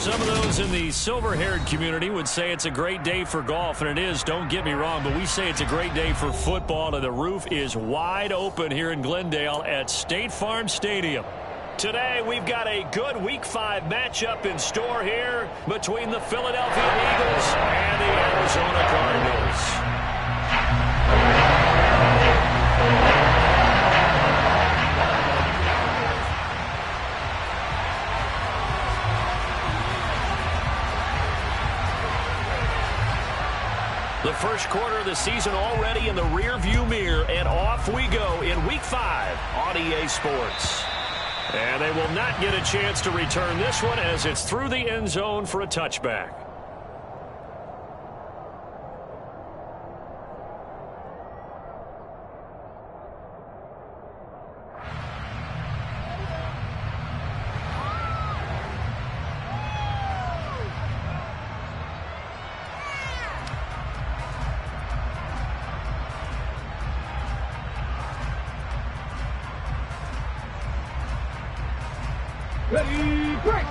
Some of those in the silver-haired community would say it's a great day for golf, and it is, don't get me wrong, but we say it's a great day for football, and the roof is wide open here in Glendale at State Farm Stadium. Today, we've got a good Week 5 matchup in store here between the Philadelphia Eagles and the Arizona Cardinals. The first quarter of the season already in the rear-view mirror, and off we go in Week 5 on EA Sports. And they will not get a chance to return this one as it's through the end zone for a touchback. Ready, break!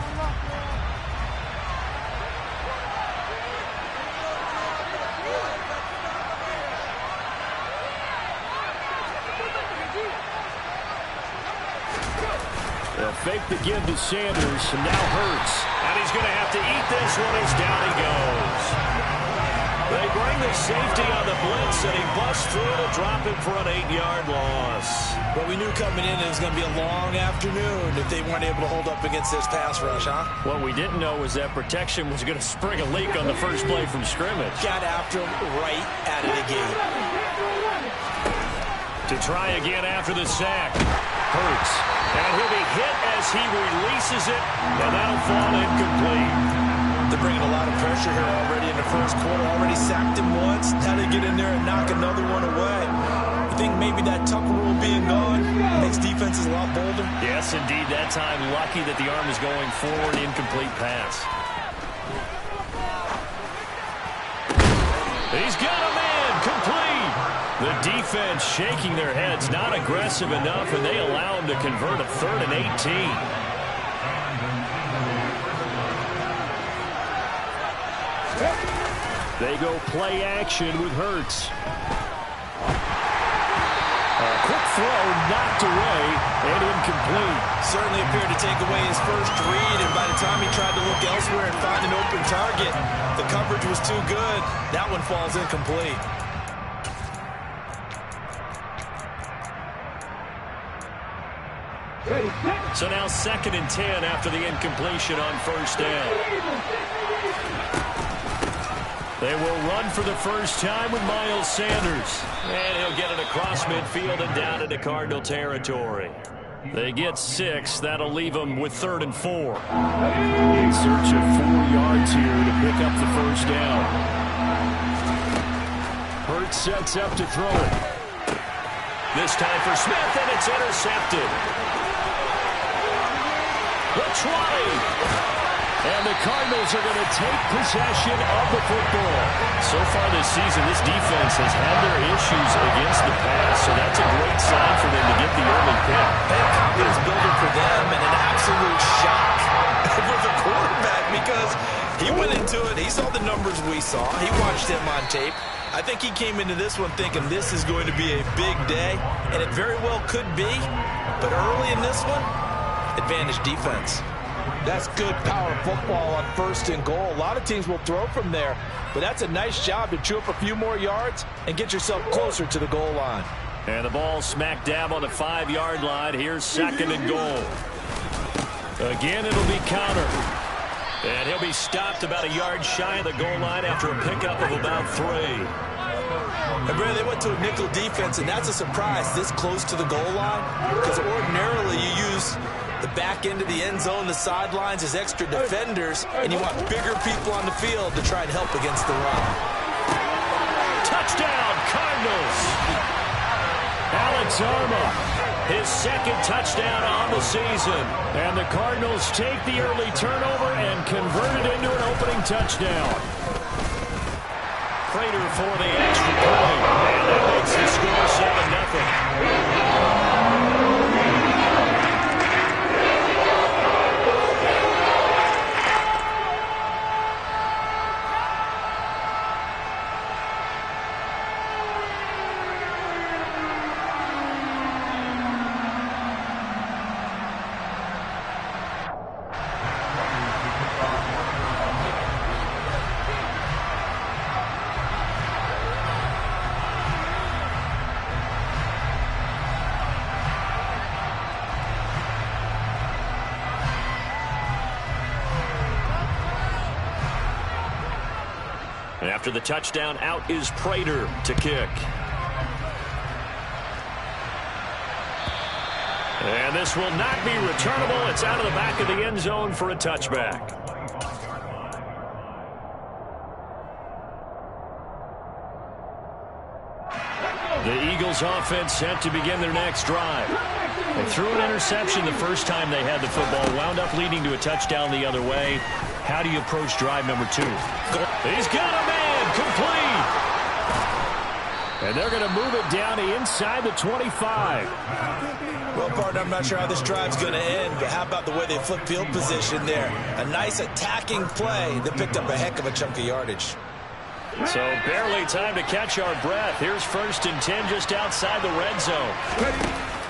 They'll fake the give to Sanders, and now Hurts. And he's going to have to eat this one as down he goes. They bring the safety on the blitz, and he busts through to drop him for an 8-yard loss. But we knew coming in it was going to be a long afternoon if they weren't able to hold up against this pass rush, huh? What we didn't know was that protection was going to spring a leak on the first play from scrimmage. Got after him right out of the gate. To try again after the sack. Hurts. And he'll be hit as he releases it, and that'll fall incomplete. They're bringing a lot of pressure here already in the first quarter. Already sacked him once. Now they get in there and knock another one away. You think maybe that Tucker rule being gone makes defenses a lot bolder? Yes, indeed. That time, lucky that the arm is going forward. Incomplete pass. He's got a man. Complete. The defense shaking their heads. Not aggressive enough, and they allow him to convert a 3rd and 18. They go play action with Hurts. A quick throw knocked away and incomplete. Certainly appeared to take away his first read, and by the time he tried to look elsewhere and find an open target, the coverage was too good. That one falls incomplete. So now 2nd and 10 after the incompletion on first down. They will run for the first time with Miles Sanders. And he'll get it across midfield and down into Cardinal territory. They get 6. That'll leave them with 3rd and 4. In search of 4 yards here to pick up the first down. Hurts sets up to throw it. This time for Smith, and it's intercepted. The try. And the Cardinals are going to take possession of the football. So far this season, this defense has had their issues against the pass, so that's a great sign for them to get the early pick. Big confidence builder for them, and an absolute shock for the quarterback because he went into it. He saw the numbers we saw. He watched him on tape. I think he came into this one thinking this is going to be a big day, and it very well could be. But early in this one, advantage defense. That's good power football on 1st and goal. A lot of teams will throw from there, but that's a nice job to chew up a few more yards and get yourself closer to the goal line. And the ball smack dab on the 5-yard line. Here's 2nd and goal. Again, it'll be counter. And he'll be stopped about a yard shy of the goal line after a pickup of about 3. And Brad, they went to a nickel defense, and that's a surprise this close to the goal line because ordinarily you use the back end of the end zone, the sidelines as extra defenders, and you want bigger people on the field to try and help against the run. Touchdown, Cardinals! Alex Arma, his 2nd touchdown on the season. And the Cardinals take the early turnover and convert it into an opening touchdown. Prater for the extra point. And that makes the score 7-0. After the touchdown, out is Prater to kick. And this will not be returnable. It's out of the back of the end zone for a touchback. The Eagles offense set to begin their next drive. They threw an interception the first time they had the football, wound up leading to a touchdown the other way. How do you approach drive number 2? He's got a man, complete. And they're going to move it down to inside the 25. Well, partner, I'm not sure how this drive's going to end, but how about the way they flip field position there? A nice attacking play that picked up a heck of a chunk of yardage. So barely time to catch our breath. Here's 1st and 10 just outside the red zone.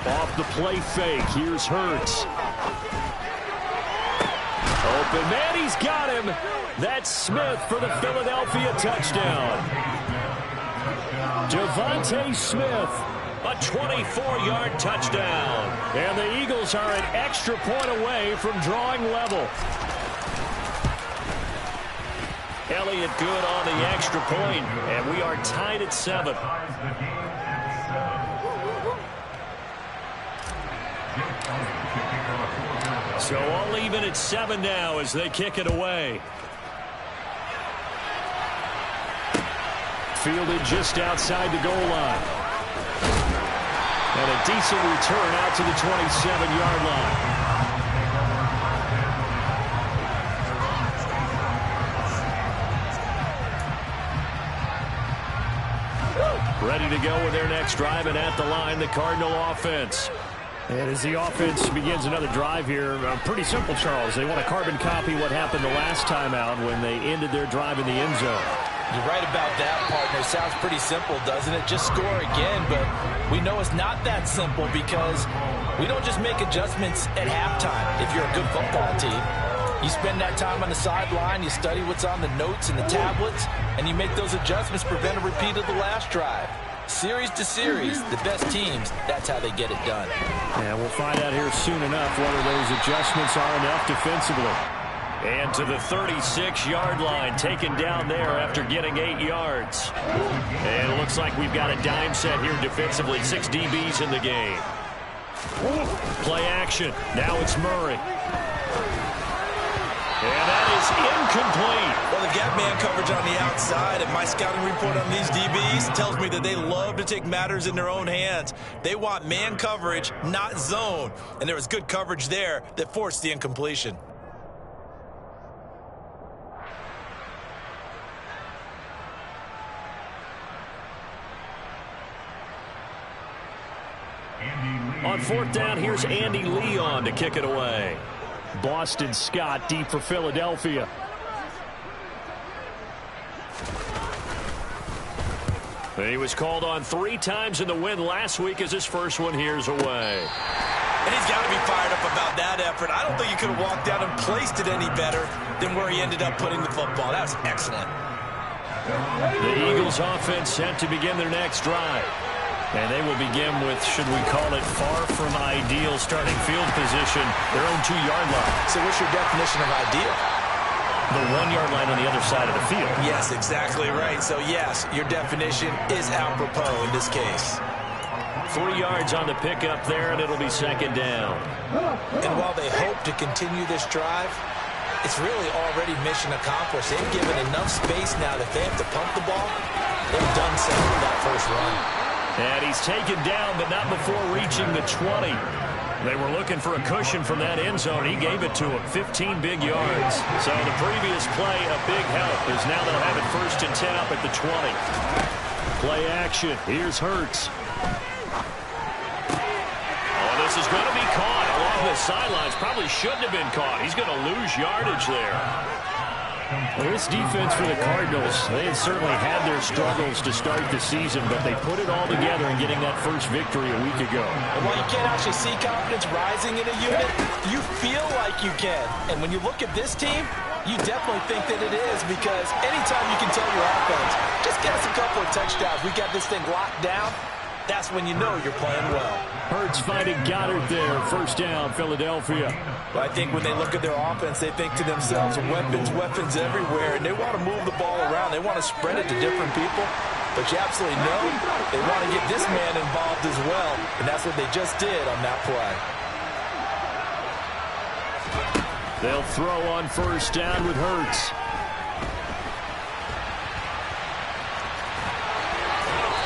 Off the play fake. Here's Hurts. Open man, he's got him. That's Smith for the Philadelphia touchdown. Devontae Smith, a 24-yard touchdown. And the Eagles are an extra point away from drawing level. Elliott good on the extra point, and we are tied at 7. So all even at 7 now as they kick it away. Fielded just outside the goal line. And a decent return out to the 27-yard line. Ready to go with their next drive, and at the line, the Cardinal offense. And as the offense begins another drive here, pretty simple, Charles. They want to carbon copy what happened the last time out when they ended their drive in the end zone. You're right about that, partner. Sounds pretty simple, doesn't it? Just score again, but we know it's not that simple because we don't just make adjustments at halftime if you're a good football team. You spend that time on the sideline, you study what's on the notes and the tablets, and you make those adjustments, prevent a repeat of the last drive. Series to series, the best teams, that's how they get it done. Yeah, we'll find out here soon enough whether those adjustments are enough defensively. And to the 36-yard line, taken down there after getting 8 yards. And it looks like we've got a dime set here defensively. 6 DBs in the game. Play action. Now it's Murray. And that is incomplete. Well, they've got man coverage on the outside, and my scouting report on these DBs tells me that they love to take matters in their own hands. They want man coverage, not zone. And there was good coverage there that forced the incompletion. On 4th down, here's Andy Leon to kick it away. Boston Scott deep for Philadelphia. He was called on 3 times in the win last week as his first one here's away. And he's got to be fired up about that effort. I don't think he could have walked out and placed it any better than where he ended up putting the football. That was excellent. The Eagles offense set to begin their next drive. And they will begin with, should we call it, far from ideal starting field position, their own 2-yard line. So what's your definition of ideal? The 1-yard line on the other side of the field. Yes, exactly right. So, yes, your definition is apropos in this case. 3 yards on the pickup there, and it'll be 2nd down. And while they hope to continue this drive, it's really already mission accomplished. They've given enough space now that they have to pump the ball. They've done so with that first run. And he's taken down, but not before reaching the 20. They were looking for a cushion from that end zone. He gave it to him, 15 big yards. So the previous play, a big help, as now they'll have it 1st and 10 up at the 20. Play action. Here's Hurts. Oh, this is going to be caught along the sidelines. Probably shouldn't have been caught. He's going to lose yardage there. Well, this defense for the Cardinals, they had certainly had their struggles to start the season, but they put it all together in getting that first victory a week ago. And while you can't actually see confidence rising in a unit, you feel like you can. And when you look at this team, you definitely think that it is, because anytime you can tell your offense, just get us a couple of touchdowns, we got this thing locked down, that's when you know you're playing well. Hurts finding Goddard there. First down, Philadelphia. But I think when they look at their offense, they think to themselves, weapons everywhere, and they want to move the ball around. They want to spread it to different people. But you absolutely know they want to get this man involved as well, and that's what they just did on that play. They'll throw on first down with Hurts.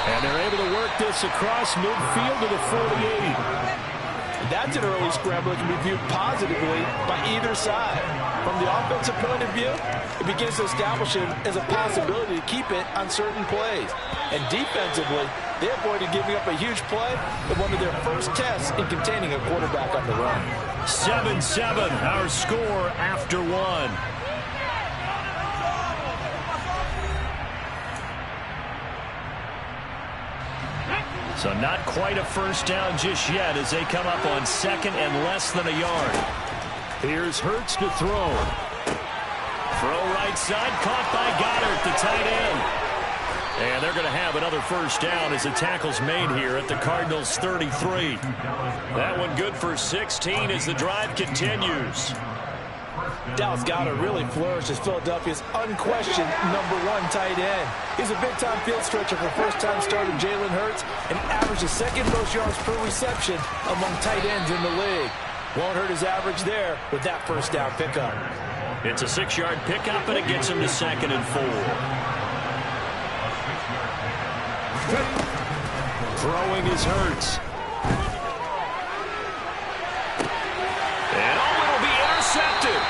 And they're able to work this across midfield to the 48. That's an early scramble that can be viewed positively by either side. From the offensive point of view, it begins to establish it as a possibility to keep it on certain plays. And defensively, they avoided giving up a huge play in one of their first tests in containing a quarterback on the run. 7-7, our score after one. So not quite a first down just yet as they come up on second and less than a yard. Here's Hurts to throw. Throw right side, caught by Goddard, the tight end. And they're going to have another first down as the tackle's made here at the Cardinals' 33. That one good for 16 as the drive continues. Dallas Goedert really flourished as Philadelphia's unquestioned #1 tight end. He's a big-time field stretcher for first-time starter Jalen Hurts and averaged the second most yards per reception among tight ends in the league. Won't hurt his average there with that first down pickup. It's a 6-yard pickup, and it gets him to 2nd and 4. Throwing is Hurts. And it'll be intercepted.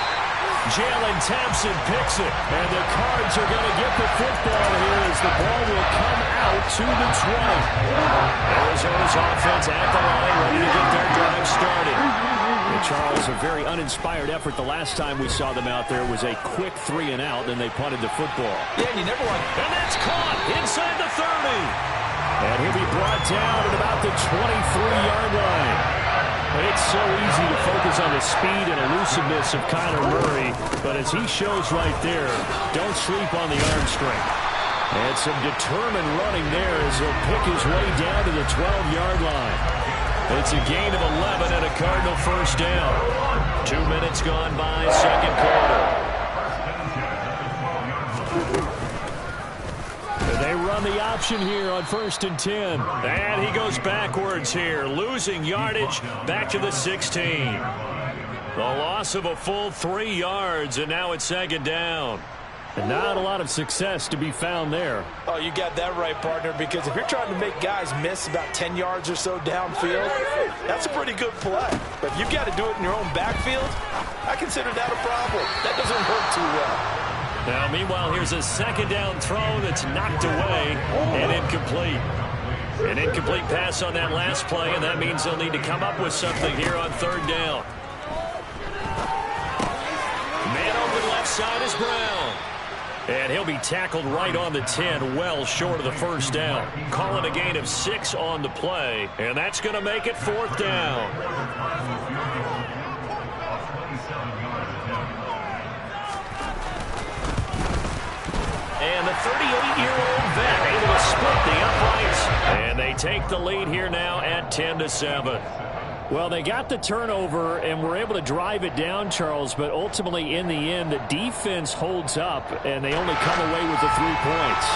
Jalen Thompson picks it, and the Cards are going to get the football here as the ball will come out to the 20. Arizona's offense at the line, ready to get their drive started. And Charles, a very uninspired effort the last time we saw them out there was a quick 3-and-out, then they punted the football. Yeah, and you never want. And that's caught inside the 30. And he'll be brought down at about the 23-yard line. It's so easy to focus on the speed and elusiveness of Kyler Murray, but as he shows right there, don't sleep on the arm strength. And some determined running there as he'll pick his way down to the 12-yard line. It's a gain of 11 and a Cardinal first down. 2 minutes gone by, second quarter. They run the option here on 1st and 10. And he goes backwards here, losing yardage back to the 16. The loss of a full 3 yards, and now it's 2nd down. And not a lot of success to be found there. Oh, you got that right, partner, because if you're trying to make guys miss about 10 yards or so downfield, that's a pretty good play. But if you've got to do it in your own backfield, I consider that a problem. That doesn't work too well. Now, meanwhile, here's a 2nd down throw that's knocked away and incomplete. An incomplete pass on that last play, and that means they'll need to come up with something here on 3rd down. Man open left side is Brown. And he'll be tackled right on the 10, well short of the first down. Calling a gain of 6 on the play, and that's going to make it 4th down. And the 38-year-old vet able to split the uprights. And they take the lead here now at 10-7. Well, they got the turnover and were able to drive it down, Charles, but ultimately in the end, the defense holds up, and they only come away with the 3 points.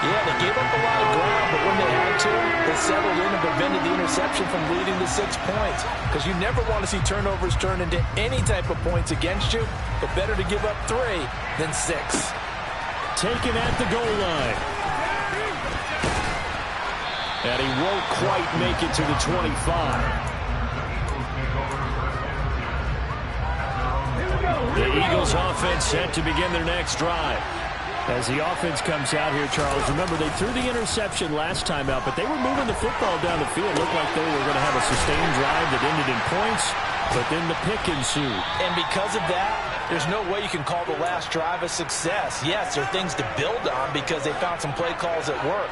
Yeah, they gave up a lot of ground, but when they had to, they settled in and prevented the interception from leading to 6 points. Because you never want to see turnovers turn into any type of points against you, but better to give up 3 than 6. Taken at the goal line. And he won't quite make it to the 25. The Eagles offense set to begin their next drive. As the offense comes out here, Charles, remember they threw the interception last time out, but they were moving the football down the field. Looked like they were going to have a sustained drive that ended in points, but then the pick ensued. And because of that, there's no way you can call the last drive a success. Yes, there are things to build on because they found some play calls that work.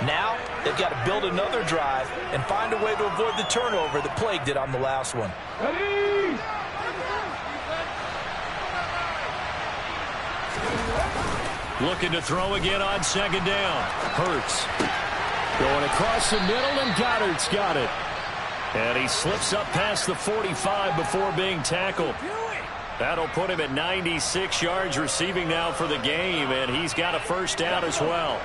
Now, they've got to build another drive and find a way to avoid the turnover that plagued it on the last one. Looking to throw again on 2nd down. Hurts. Going across the middle, and Goddard's got it. And he slips up past the 45 before being tackled. That'll put him at 96 yards receiving now for the game, and he's got a first down as well.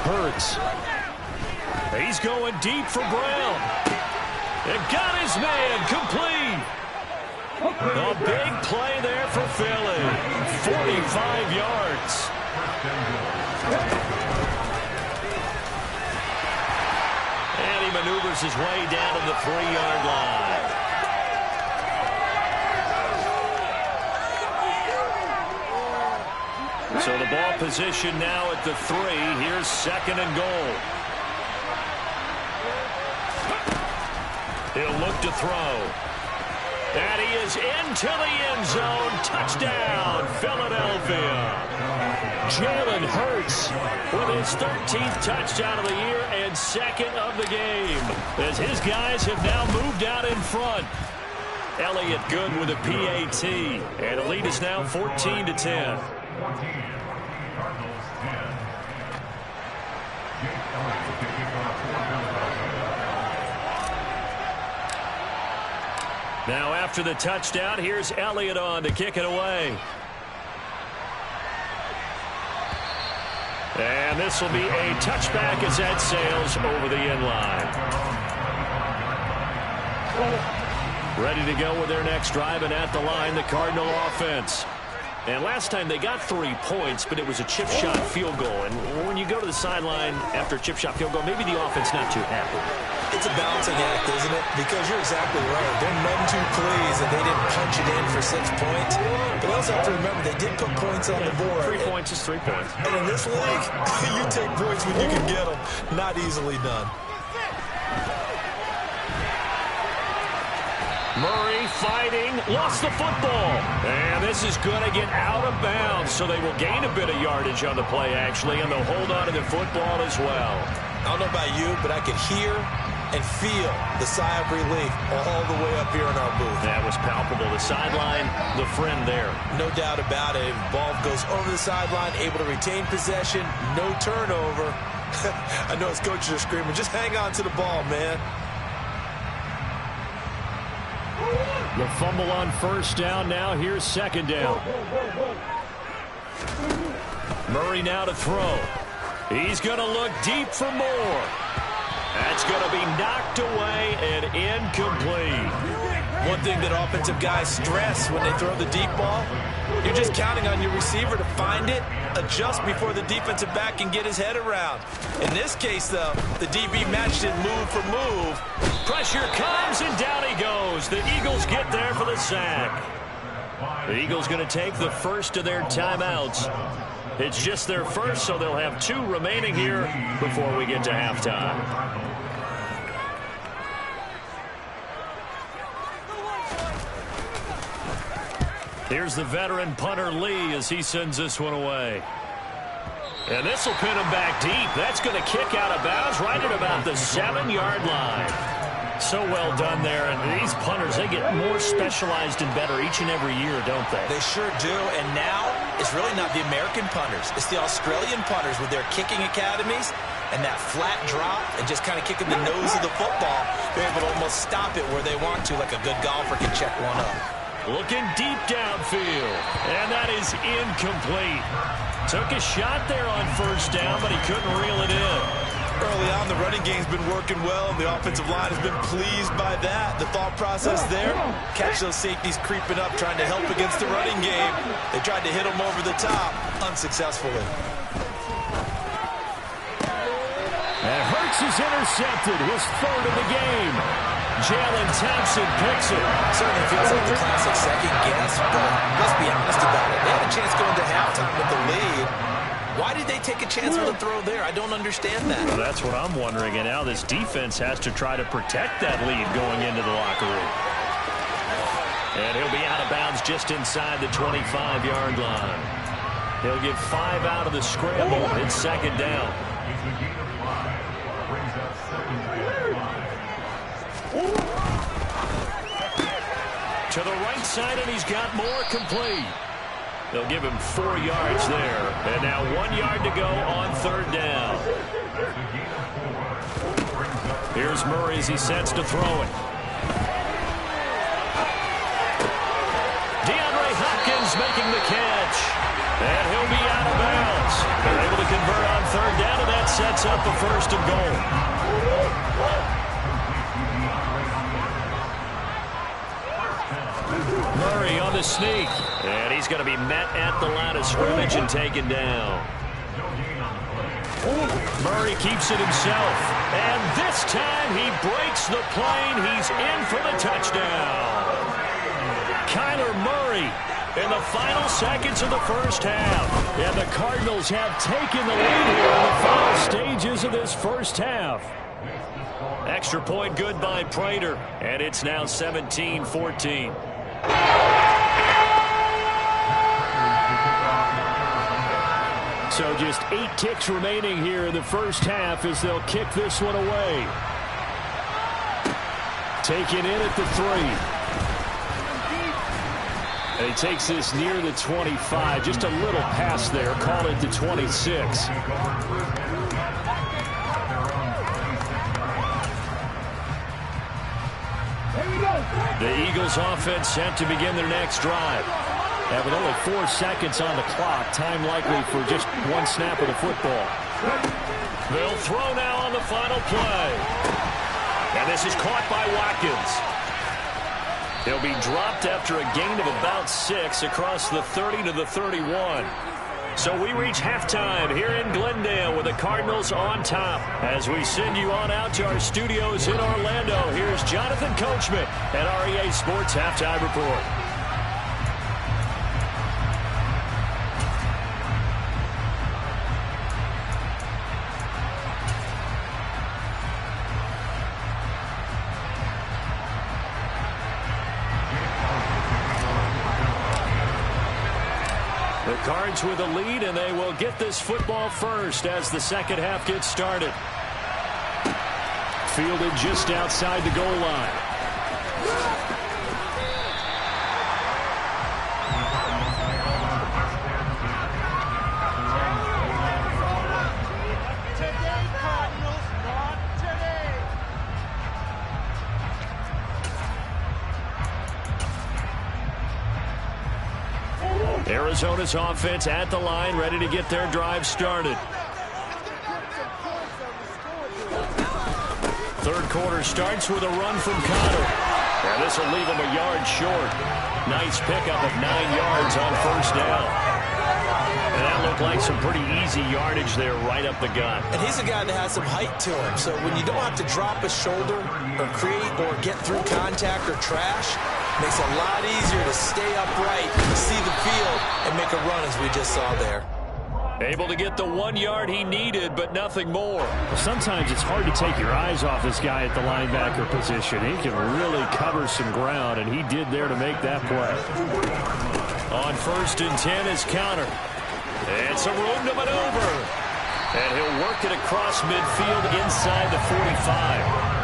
Hurts. He's going deep for Brown. And got his man complete. A big play there for Philly. 45 yards. And he maneuvers his way down to the 3-yard line. So the ball position now at the 3. Here's 2nd and goal. He'll look to throw. And he is into the end zone. Touchdown, Philadelphia. Jalen Hurts with his 13th touchdown of the year and 2nd of the game, as his guys have now moved out in front. Elliott good with a PAT, and the lead is now 14-10. Now after the touchdown, here's Elliott on to kick it away. And this will be a touchback as that sails over the end line. Ready to go with their next drive, and at the line, the Cardinal offense. And last time they got 3 points, but it was a chip shot field goal. And when you go to the sideline after a chip shot field goal, maybe the offense not too happy. It's a balancing act, isn't it? Because you're exactly right. They're none too pleased that they didn't punch it in for 6 points. But you also have to remember they did put points on the board. 3 points is 3 points. And in this league, you take points when you can get them. Not easily done. Murray fighting, lost the football. And this is going to get out of bounds, so they will gain a bit of yardage on the play, actually, and they'll hold on to the football as well. I don't know about you, but I could hear and feel the sigh of relief all the way up here in our booth. That was palpable. The sideline, the friend there. No doubt about it. Ball goes over the sideline, able to retain possession, no turnover. I know his coaches are screaming, just hang on to the ball, man. The fumble on first down. Now here's 2nd down. Murray now to throw. He's going to look deep for more. That's going to be knocked away and incomplete. One thing that offensive guys stress when they throw the deep ball, you're just counting on your receiver to find it, adjust before the defensive back can get his head around. In this case, though, the DB matched it move for move. Pressure comes, and down he goes. The Eagles get there for the sack. The Eagles going to take the first of their timeouts. It's just their first, so they'll have 2 remaining here before we get to halftime. Here's the veteran punter Lee as he sends this one away. And this will pin him back deep. That's going to kick out of bounds right at about the 7-yard line. So well done there. And these punters, they get more specialized and better each and every year, don't they? They sure do. And now it's really not the American punters. It's the Australian punters with their kicking academies and that flat drop and just kind of kicking the nose of the football. They're able to almost stop it where they want to, like a good golfer can check one up. Looking deep downfield. And that is incomplete. Took a shot there on first down, but he couldn't reel it in. Early on, the running game's been working well, and the offensive line has been pleased by that. The thought process there, catch those safeties creeping up, trying to help against the running game. They tried to hit them over the top, unsuccessfully. And Hurts is intercepted, his 3rd of the game. Jalen Thompson picks it. Certainly feels like the classic second guess, but let's be honest about it. They had a chance going to halftime with the lead. Why did they take a chance with a throw there? I don't understand that. Well, that's what I'm wondering. And now this defense has to try to protect that lead going into the locker room. And he'll be out of bounds just inside the 25-yard line. He'll get 5 out of the scramble. It's 2nd down. To the right side, and he's got more, complete. They'll give him 4 yards there. And now 1 yard to go on third down. Here's Murray as he sets to throw it. DeAndre Hopkins making the catch. And he'll be out of bounds. They're able to convert on third down, and that sets up the first and goal. Murray on the sneak. And he's going to be met at the line of scrimmage and taken down. Murray keeps it himself. And this time he breaks the plane. He's in for the touchdown. Kyler Murray in the final seconds of the first half. And the Cardinals have taken the lead here in the final stages of this first half. Extra point good by Prater. And it's now 17-14. So just 8 kicks remaining here in the first half as they'll kick this one away. Taken in at the 3. And he takes this near the 25. Just a little pass there. Call it the 26. The Eagles offense set to begin their next drive. And with only 4 seconds on the clock, time likely for just 1 snap of the football. They'll throw now on the final play. And this is caught by Watkins. He'll be dropped after a gain of about 6 across the 30 to the 31. So we reach halftime here in Glendale with the Cardinals on top. As we send you on out to our studios in Orlando, here's Jonathan Coachman at REA Sports Halftime Report. The Cards with a lead, and they will get this football first as the second half gets started. Fielded just outside the goal line. Arizona's offense at the line, ready to get their drive started. Third quarter starts with a run from Connor. And this will leave him a yard short. Nice pickup of 9 yards on first down. And that looked like some pretty easy yardage there right up the gut. And he's a guy that has some height to him. So when you don't have to drop a shoulder or create or get through contact or trash, makes it a lot easier to stay upright, see the field, and make a run as we just saw there. Able to get the 1 yard he needed, but nothing more. Well, sometimes it's hard to take your eyes off this guy at the linebacker position. He can really cover some ground, and he did there to make that play. On 1st and 10 is Connor. And some room to maneuver. And he'll work it across midfield inside the 45.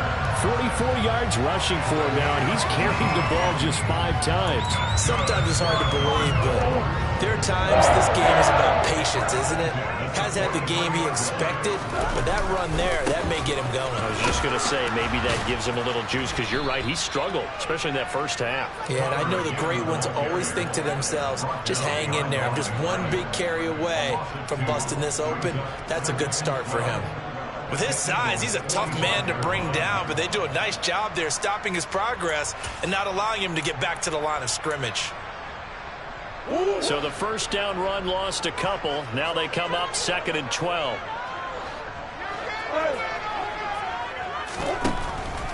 44 yards rushing for him now, and he's carried the ball just 5 times. Sometimes it's hard to believe, but there are times this game is about patience, isn't it? Has had the game he expected, but that run there, that may get him going. I was just going to say, maybe that gives him a little juice, because you're right, he struggled, especially in that first half. Yeah, and I know the great ones always think to themselves, just hang in there. I'm just one big carry away from busting this open. That's a good start for him. With his size, he's a tough man to bring down, but they do a nice job there stopping his progress and not allowing him to get back to the line of scrimmage. So the first down run lost a couple. Now they come up 2nd and 12.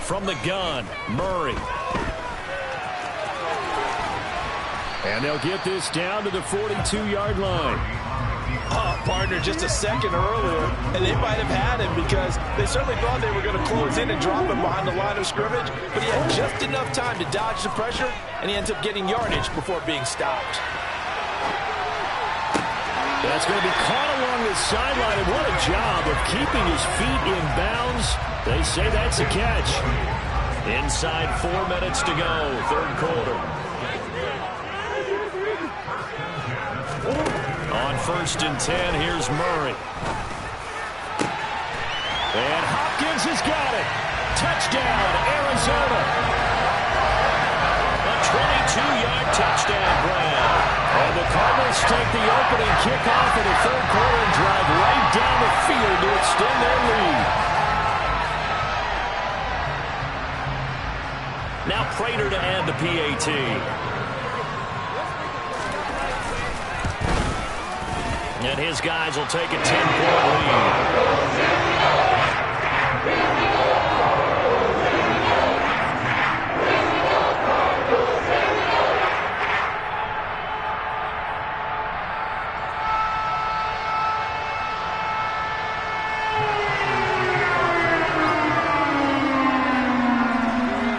From the gun, Murray. And they'll get this down to the 42-yard line. Oh, partner, just a second earlier, and they might have had him because they certainly thought they were going to close in and drop him behind the line of scrimmage, but he had just enough time to dodge the pressure, and he ends up getting yardage before being stopped. That's going to be caught along the sideline, and what a job of keeping his feet in bounds. They say that's a catch. Inside 4 minutes to go, third quarter. 1st and 10. Here's Murray. And Hopkins has got it. Touchdown, Arizona. A 22-yard touchdown grab. And the Cardinals take the opening kickoff in the 3rd quarter and drive right down the field to extend their lead. Now Prater to add the PAT. And his guys will take a 10-point lead.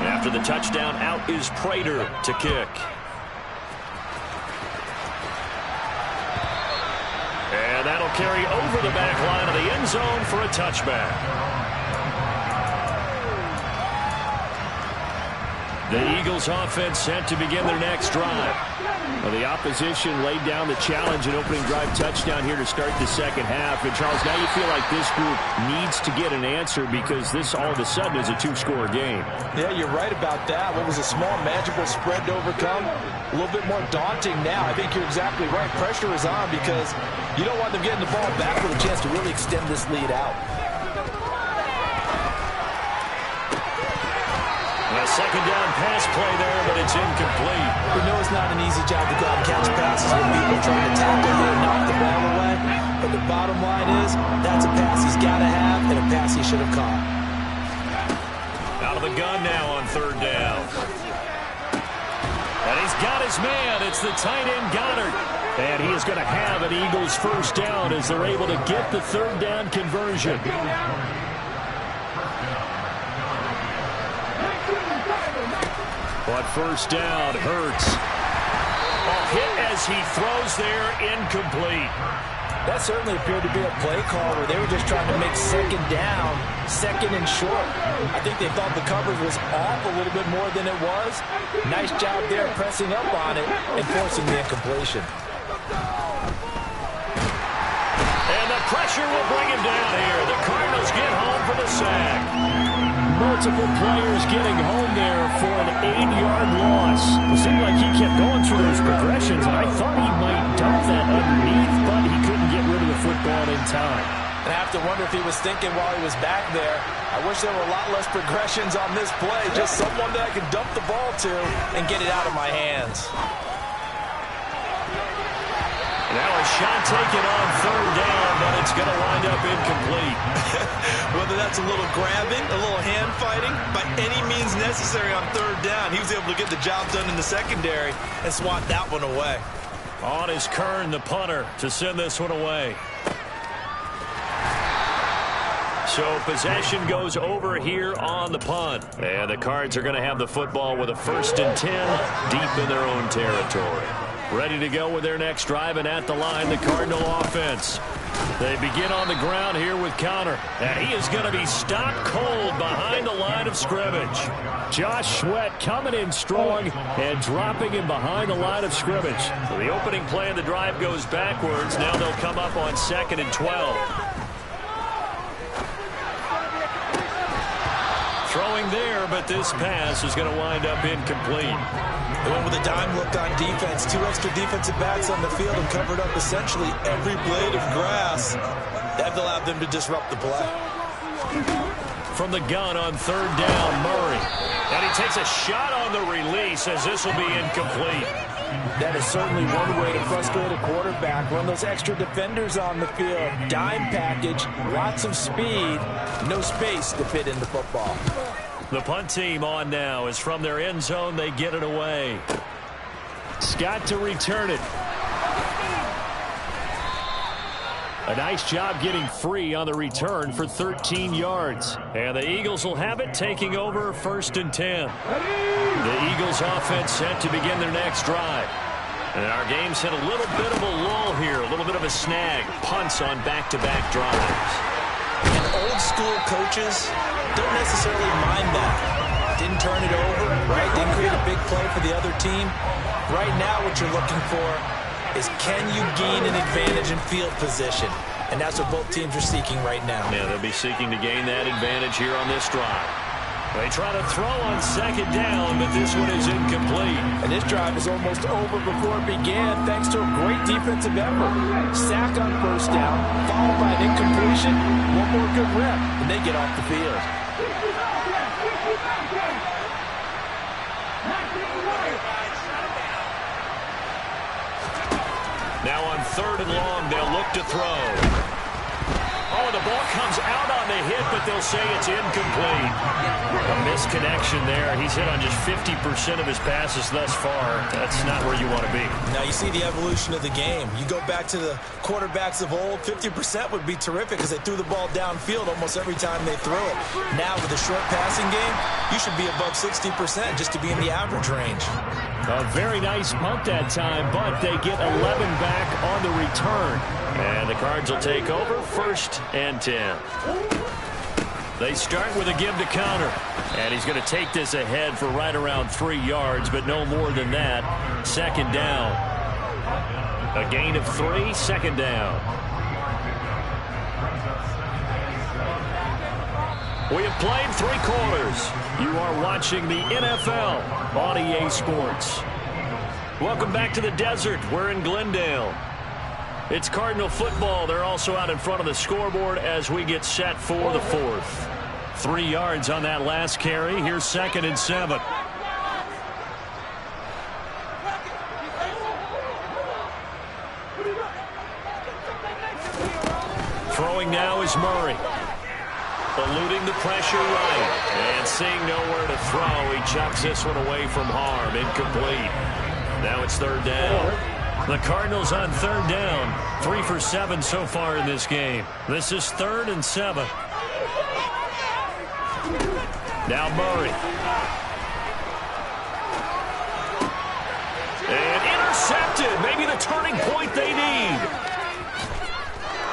After the touchdown, out is Prater to kick. And that'll carry over the back line of the end zone for a touchback. The Eagles offense set to begin their next drive. Well, the opposition laid down the challenge and opening drive touchdown here to start the 2nd half. And, Charles, now you feel like this group needs to get an answer because this all of a sudden is a 2-score game. Yeah, you're right about that. What was a small, manageable spread to overcome, a little bit more daunting now. I think you're exactly right. Pressure is on because you don't want them getting the ball back with a chance to really extend this lead out. A 2nd down pass play there, but it's incomplete. We know it's not an easy job to go out and catch passes when people are trying to tackle you and knock the ball away. But the bottom line is, that's a pass he's got to have and a pass he should have caught. Out of the gun now on 3rd down. And he's got his man. It's the tight end Goddard. And he is going to have an Eagles 1st down as they're able to get the 3rd down conversion. But 1st down, Hurts. A hit as he throws there, incomplete. That certainly appeared to be a play call where they were just trying to make 2nd down, 2nd and short. I think they thought the coverage was off a little bit more than it was. Nice job there pressing up on it and forcing the incompletion. And the pressure will bring him down here. The Cardinals get home for the sack. Multiple players getting home there for an 8-yard loss. It seemed like he kept going through those progressions, and I thought he might dump that underneath, but he couldn't get rid of the football in time. And I have to wonder if he was thinking while he was back there, I wish there were a lot less progressions on this play, just someone that I could dump the ball to and get it out of my hands. Now a shot taken on 3rd down, but it's going to wind up incomplete. Whether that's a little grabbing, a little hand fighting, by any means necessary on 3rd down, he was able to get the job done in the secondary and swat that one away. On is Kern, the punter, to send this one away. So possession goes over here on the punt. And the Cards are going to have the football with a 1st and 10 deep in their own territory. Ready to go with their next drive, and at the line, the Cardinal offense. They begin on the ground here with Conner. And he is going to be stopped cold behind the line of scrimmage. Josh Sweat coming in strong and dropping him behind the line of scrimmage. So the opening play of the drive goes backwards. Now they'll come up on 2nd and 12. Throwing there, but this pass is going to wind up incomplete. They went with a dime look on defense. 2 extra defensive backs on the field and covered up essentially every blade of grass. That allowed them to disrupt the play. From the gun on 3rd down, Murray. And he takes a shot on the release as this will be incomplete. That is certainly one way to frustrate a quarterback. Run those extra defenders on the field. Dime package, lots of speed, no space to fit in the football. The punt team on now is from their end zone. They get it away. Scott to return it. A nice job getting free on the return for 13 yards. And the Eagles will have it, taking over 1st and 10. The Eagles offense set to begin their next drive. And our game's hit a little bit of a lull here, a little bit of a snag. Punts on back-to-back drives. And old school coaches don't necessarily mind that. Didn't turn it over, right? Didn't create a big play for the other team. Right now what you're looking for is can you gain an advantage in field position? And that's what both teams are seeking right now. Yeah, they'll be seeking to gain that advantage here on this drive. They try to throw on second down, but this one is incomplete. And this drive is almost over before it began, thanks to a great defensive effort. Sack on first down, followed by an incompletion, one more good rep, and they get off the field. Now on third and long, they'll look to throw. Oh, the ball comes out on the hit, but they'll say it's incomplete. A misconnection there. He's hit on just 50% of his passes thus far. That's not where you want to be. Now you see the evolution of the game. You go back to the quarterbacks of old, 50% would be terrific because they threw the ball downfield almost every time they threw it. Now with the short passing game, you should be above 60% just to be in the average range. A very nice punt that time, but they get 11 back on the return. And the Cards will take over, 1st and 10. They start with a give to counter. And he's going to take this ahead for right around 3 yards, but no more than that. 2nd down. A gain of 3, 2nd down. We have played 3 quarters. You are watching the NFL on EA Sports. Welcome back to the desert. We're in Glendale. It's Cardinal football. They're also out in front of the scoreboard as we get set for the 4th. 3 yards on that last carry. Here's 2nd and 7. Throwing now is Murray. Eluding the pressure right. And seeing nowhere to throw, he chucks this one away from harm. Incomplete. Now it's 3rd down. The Cardinals on 3rd down. 3 for 7 so far in this game. This is 3rd and 7. Now Murray. And intercepted. Maybe the turning point they need.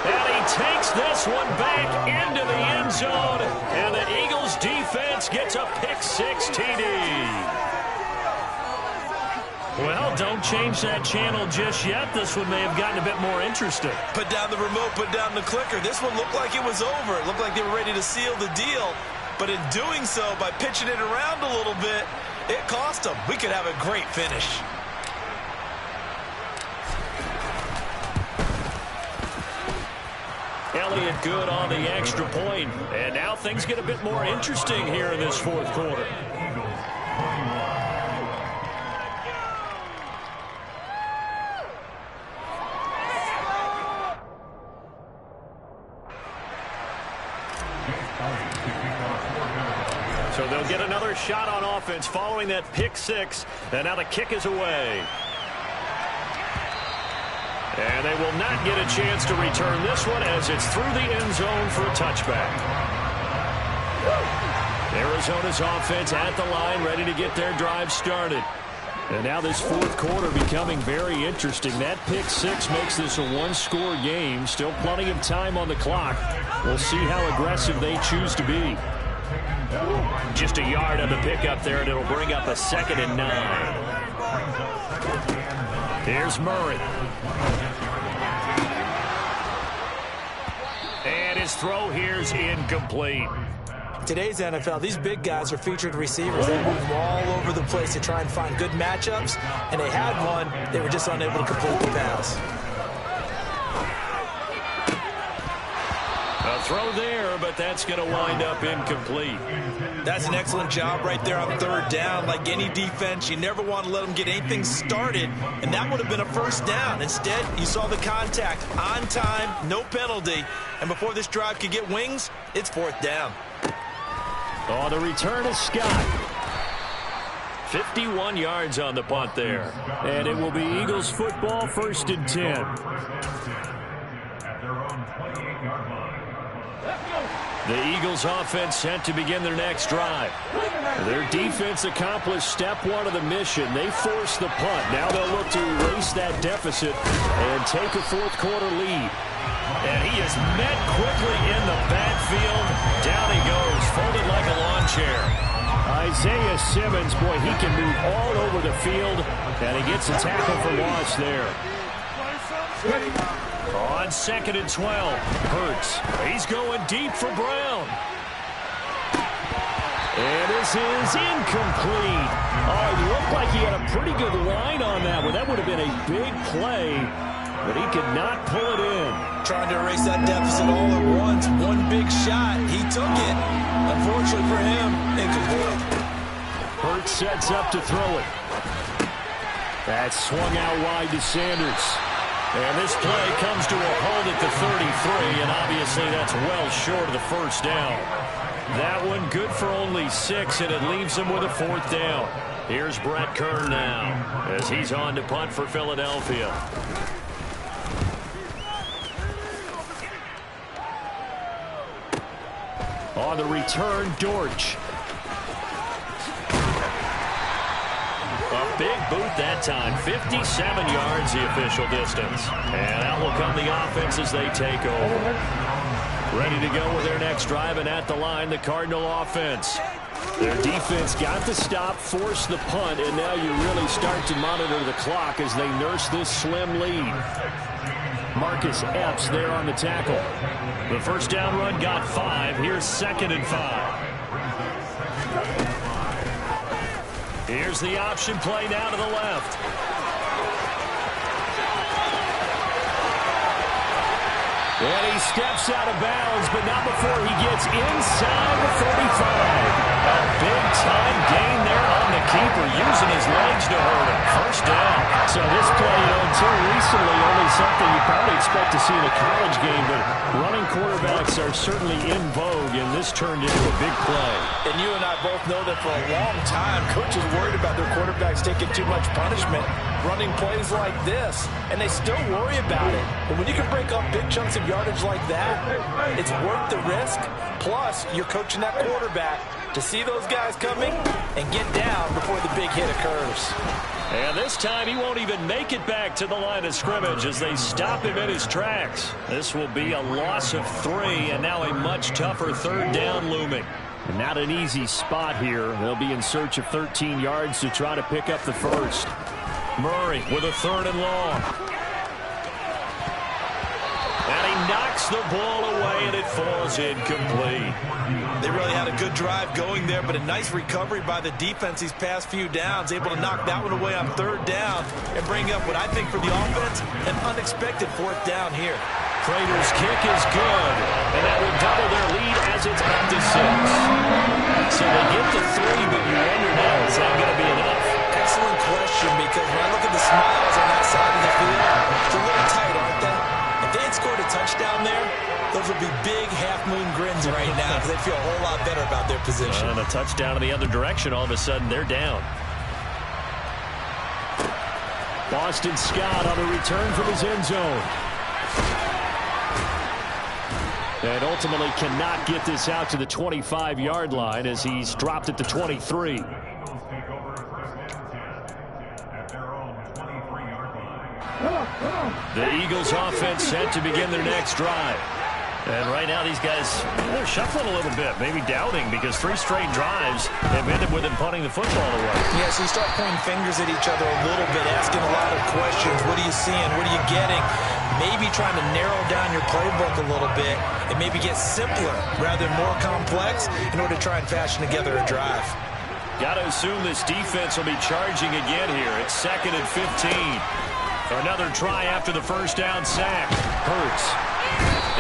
And he takes this one back into the end zone. And the Eagles defense gets a pick-6 TD. Well, don't change that channel just yet. This one may have gotten a bit more interesting. Put down the remote, put down the clicker. This one looked like it was over. It looked like they were ready to seal the deal. But in doing so, by pitching it around a little bit, it cost them. We could have a great finish. Elliott good on the extra point. And now things get a bit more interesting here in this 4th quarter. So they'll get another shot on offense following that pick-6. And now the kick is away. And they will not get a chance to return this one as it's through the end zone for a touchback. Arizona's offense at the line, ready to get their drive started. And now this 4th quarter becoming very interesting. That pick-6 makes this a 1-score game. Still plenty of time on the clock. We'll see how aggressive they choose to be. Just a yard on the pickup there, and it'll bring up a 2nd and 9. Here's Murray. And his throw here's incomplete. Today's NFL, these big guys are featured receivers. They move all over the place to try and find good matchups, and they had one. They were just unable to complete the pass. A throw there, but that's going to wind up incomplete. That's an excellent job right there on 3rd down. Like any defense, you never want to let them get anything started, and that would have been a 1st down. Instead, you saw the contact on time, no penalty, and before this drive could get wings, it's 4th down. Oh, the return is Scott. 51 yards on the punt there. And it will be Eagles football, 1st and 10. The Eagles offense set to begin their next drive. Their defense accomplished step 1 of the mission. They forced the punt. Now they'll look to erase that deficit and take a 4th quarter lead. And he is met quickly in the backfield. Down he goes, folded like a lawn chair. Isaiah Simmons, boy, he can move all over the field, and he gets a tackle for loss there. On 2nd and 12, Hurts. He's going deep for Brown. And this is incomplete. Oh, it looked like he had a pretty good line on that one. That would have been a big play, but he could not pull it in. Trying to erase that deficit all at once. One big shot. He took it. Unfortunately for him, incomplete. Hurts sets up to throw it. That's swung out wide to Sanders. And this play comes to a halt at the 33, and obviously that's well short of the first down. That one good for only 6, and it leaves him with a 4th down. Here's Brett Kern now as he's on to punt for Philadelphia. On the return, Dortch. A big boot that time. 57 yards the official distance. And out will come the offense as they take over. Ready to go with their next drive, and at the line, the Cardinal offense. Their defense got the stop, forced the punt, and now you really start to monitor the clock as they nurse this slim lead. Marcus Epps there on the tackle. The first down run got 5. Here's 2nd and 5. Here's the option play now to the left. And he steps out of bounds, but not before he gets inside the 35. A big-time gain there on the keeper, using his legs to hurt him. First down. So this play, until recently, only something you probably expect to see in a college game, but running quarterbacks are certainly in vogue, and this turned into a big play. And you and I both know that for a long time, coaches worried about their quarterbacks taking too much punishment, running plays like this, and they still worry about it. But when you can break up big chunks of yardage like that, it's worth the risk. Plus, you're coaching that quarterback to see those guys coming and get down before the big hit occurs. And this time he won't even make it back to the line of scrimmage as they stop him in his tracks. This will be a loss of 3, and now a much tougher 3rd down looming. And not an easy spot here. They'll be in search of 13 yards to try to pick up the first. Murray with a 3rd and long. And he knocks the ball away, and it falls incomplete. They really had a good drive going there, but a nice recovery by the defense these past few downs, able to knock that one away on 3rd down and bring up what I think for the offense, an unexpected 4th down here. Prater's kick is good, and that will double their lead as it's up to 6. So they get to 3, but you wonder now, is that going to be enough? Excellent question, because when I look at the smiles on that side of the field, it's a little tight, aren't they? If they had scored a touchdown there, those would be big half-moon grins right now because they feel a whole lot better about their position. And a touchdown in the other direction, all of a sudden they're down. Boston Scott on the return from his end zone. And ultimately cannot get this out to the 25-yard line as he's dropped at the 23. The Eagles offense set to begin their next drive. And right now these guys, they're shuffling a little bit, maybe doubting, because 3 straight drives have ended with them punting the football away. Yeah, so you start pointing fingers at each other a little bit, asking a lot of questions. What are you seeing? What are you getting? Maybe trying to narrow down your playbook a little bit and maybe get simpler rather than more complex in order to try and fashion together a drive. Got to assume this defense will be charging again here. It's 2nd and 15. Another try after the first down sack. Hurts.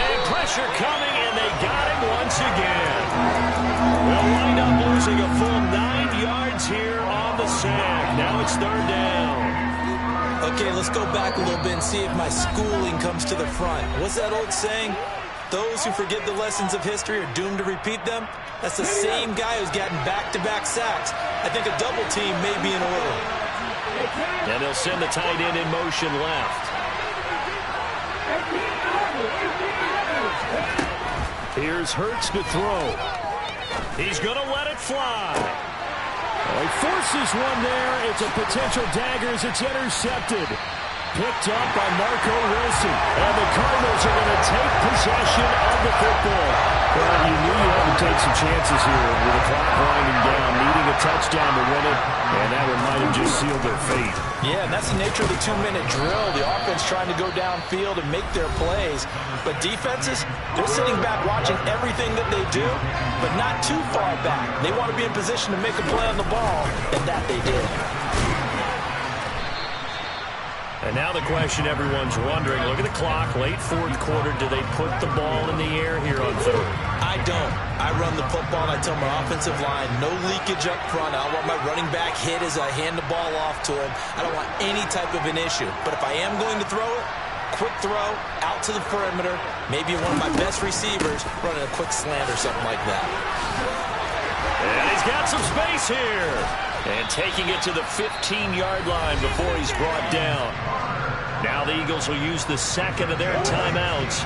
And pressure coming, and they got him once again. They'll wind up losing a full 9 yards here on the sack. Now it's 3rd down. Okay, let's go back a little bit and see if my schooling comes to the front. What's that old saying? Those who forget the lessons of history are doomed to repeat them. That's the same guy who's gotten back-to-back sacks. I think a double team may be in order. And they'll send the tight end in motion left. Here's Hurts to throw. He's going to let it fly. Well, he forces one there. It's a potential dagger as it's intercepted. Picked up by Marco Wilson. And the Cardinals are going to take possession of the football. Well, you knew you had to take some chances here with the clock winding down, needing a touchdown to win it, and that one might have just sealed their fate. Yeah, and that's the nature of the 2-minute drill. The offense trying to go downfield and make their plays. But defenses, they're sitting back watching everything that they do, but not too far back. They want to be in position to make a play on the ball, and that they did. And now the question everyone's wondering, look at the clock, late fourth quarter, do they put the ball in the air here on third? I don't. I run the football, and I tell my offensive line, no leakage up front. I don't want my running back hit as I hand the ball off to him. I don't want any type of an issue. But if I am going to throw it, quick throw, out to the perimeter, maybe one of my best receivers running a quick slant or something like that. And he's got some space here. And taking it to the 15-yard line before he's brought down. Now the Eagles will use the second of their timeouts.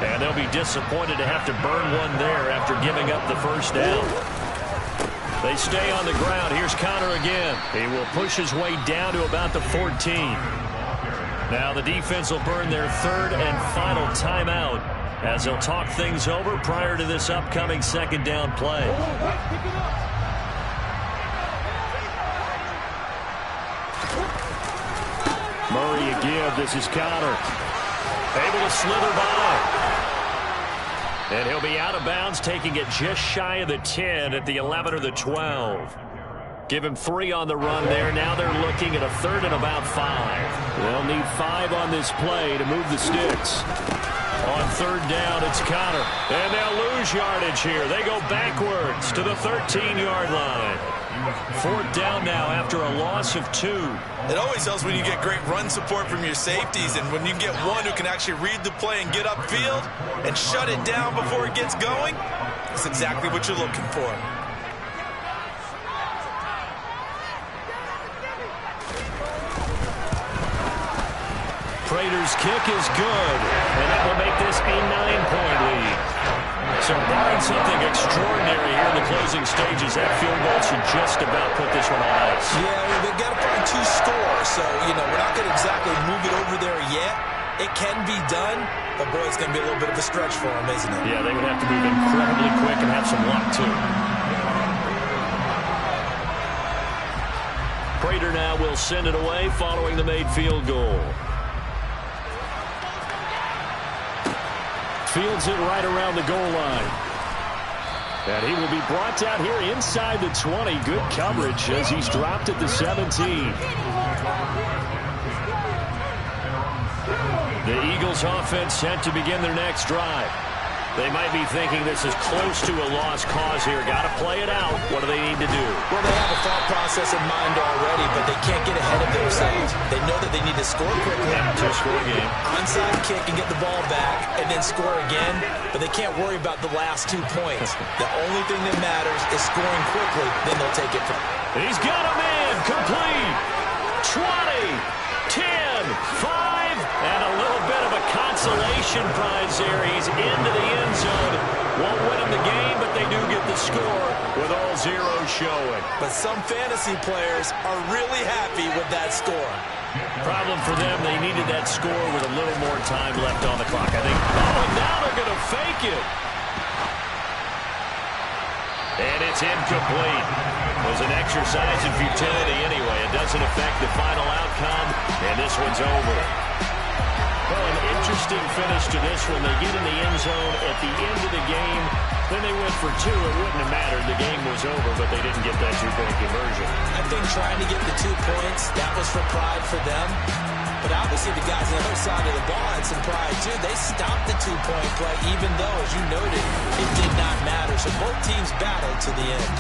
And they'll be disappointed to have to burn one there after giving up the first down. They stay on the ground. Here's Connor again. He will push his way down to about the 14. Now the defense will burn their third and final timeout as they'll talk things over prior to this upcoming second down play. Murray a give. This is Connor. Able to slither by. And he'll be out of bounds, taking it just shy of the 10 at the 11 or the 12. Give him 3 on the run there. Now they're looking at a third and about 5. They'll need 5 on this play to move the sticks. On third down, it's Connor. And they'll lose yardage here. They go backwards to the 13-yard line. Fourth down now after a loss of 2. It always helps when you get great run support from your safeties, and when you get one who can actually read the play and get upfield and shut it down before it gets going, that's exactly what you're looking for. Prater's kick is good, and that will make this a 9-point lead. So barring something extraordinary here in the closing stages, that field goal should just about put this one on ice. Yeah, they've got to find 2 scores, so, we're not going to exactly move it over there yet. It can be done, but, boy, it's going to be a little bit of a stretch for them, isn't it? Yeah, they would have to move incredibly quick and have some luck, too. Prater now will send it away following the made field goal. Fields it right around the goal line. And he will be brought down here inside the 20. Good coverage as he's dropped at the 17. The Eagles offense set to begin their next drive. They might be thinking this is close to a lost cause here. Got to play it out. What do they need to do? Well, they have a thought process in mind already, but they can't get ahead of themselves. They know that they need to score quickly. To score a game. Onside kick and get the ball back and then score again, but they can't worry about the last 2 points. The only thing that matters is scoring quickly, then they'll take it from. He's got a man complete. 20, 10, 5. And a little bit of a consolation prize there. He's into the end zone. Won't win him the game, but they do get the score with all zeros showing. But some fantasy players are really happy with that score. Problem for them, they needed that score with a little more time left on the clock, I think. Oh, and now they're going to fake it. And it's incomplete. It was an exercise in futility anyway. It doesn't affect the final outcome, and this one's over. Well, an interesting finish to this one. They get in the end zone at the end of the game. Then they went for 2. It wouldn't have mattered. The game was over, but they didn't get that 2-point conversion. I think trying to get the 2 points, that was for pride for them. But obviously the guys on the other side of the ball had some pride too. They stopped the 2-point play, even though, as you noted, it did not matter. So both teams battled to the end.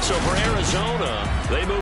So for Arizona, they move